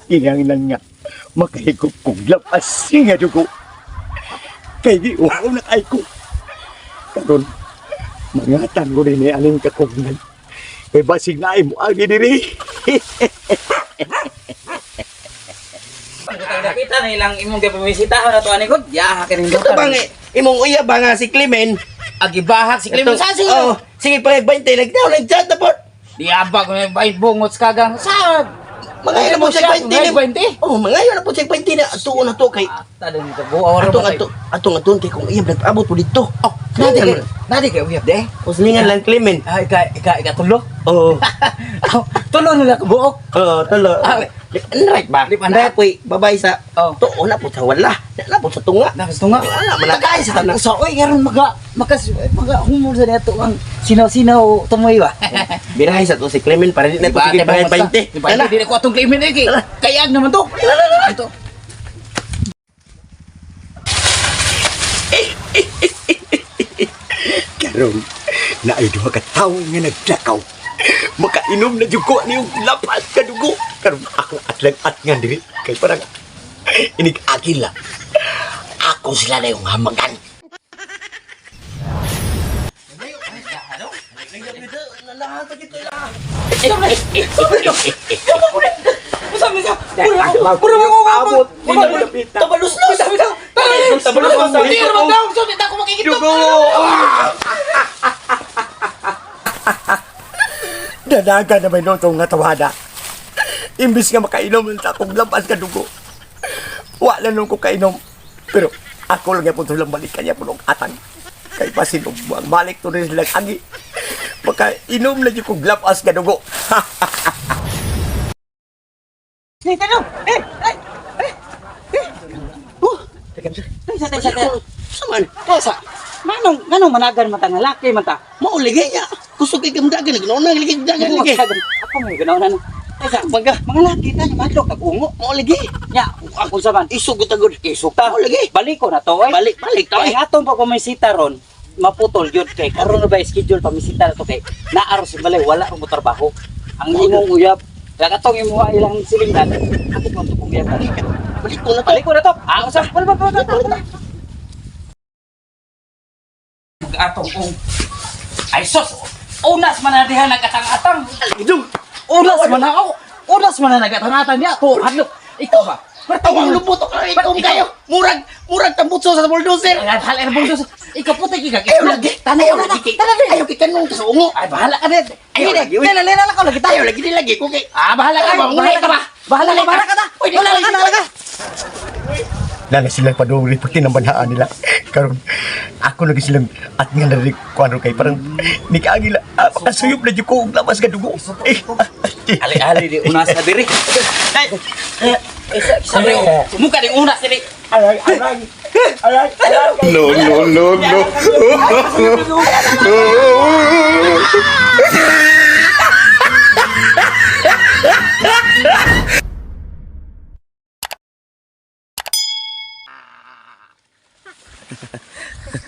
Kinahanglan nga makahigop kong lapas nga dugo. Kay di uhaw na kay ko. Karon mangatan ko rin aling kakungnan. Kay basig na mo agi diri. Nakita na ilang imong gapamisitahan na to ani ko. Ya, hakin Ito bang imong uya ba nga si Clemen? agibahak si Clement sa sige. Oh, sige pa 20 nagchat na po. Diabag ko na bay bungot kagang sa Mga ina po siya 20 ni. 20. Oh, mga ina po siya 20 na tuon na to kay Tadon dito buaw ra atong kay kung iya nag-abot po dito. Oh, nadi kay uyab de. Uslingan lang Clemen. Ah, ika tulo. Oo. Tulo nila ko buok. Oo, tolo. Right ba? Lip and right. Apoy, babay sa Oh. tuon na po sa wala. Na po sa tunga. Nabas nga. Wala man nagay sa tanan. So, oy, karon maga humor sa neto ang sinaw-sinaw tumoy ba. Birahay sa to si Clemen para di na to sige bayad 20. Diba, hindi ko atong claimin eh. Kayag naman to. Ito. Karon na ay duha ka tawo nga nagdakaw. Makainom na jugo niyong lapas ka dugo. Karon ako atlang nga diri kay parang inig akila. Ako sila na yung hamagan. Tabalus-lus. Danaga na may lutong nga tawada. Imbis nga makainom sa akong lapas ka dugo. Wala nung ko kainom. Pero ako lang yung punto lang balik kanya punong atang. Kay pasinog mo ang balik to rin silang agi. Makainom na yung kong lapas ka dugo. Saman. Kasa, manong managan mata nga laki mata. Mauligay niya. Gusto kay kamdagan nagnauna ligay dagan lagi. Ako mo ganaw na. Kasa, mga laki ta madlok kag ungo. Mauligay. Nya, ako saban. Isugod agud. Isok ta. Mauligay. Balik ko na to eh. Balik to Kay eh. atong pa kumisita ron, maputol yun kay karon na ba schedule pamisita na to kay naaro si balay wala mo trabaho. Ang imong uyab, kaya katong imo ilang silingdan, ako pa tukong uyab. Balik ko na to. Balik ko na to. Ah, usap wala ba. Atong kung ay sos. Unas man na diha nagatang-atang. Idong. Unas man na ako. Unas man na nagatang-atang niya to. Hadlok. Ikaw ba? Tawang lubot ako ikaw kayo. Murag tambutso sa bulldozer. Ay, hal er bungso. Ikaw puti kika. Ayaw lagi. Tanaw na. Ayaw kikanong sa ungo. Ay, bahala ka din. Ayaw lagi, uy. Lala lang ako lagi tayo. Ayaw lagi din lagi ko kay. Ah, bahala ka. Bahala ka ba? Bahala ka na. Bahala ka. Nana silang paduli pati ng banhaan nila. Karon ako lagi silang at nga narik kuano kay parang nikaagila. Pakasuyop na juko og lamas ka dugo. Ali-ali di unas na diri. Sabi ko, muka di unas diri. No, no, no, no.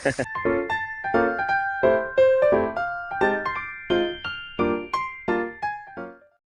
Ha ha ha.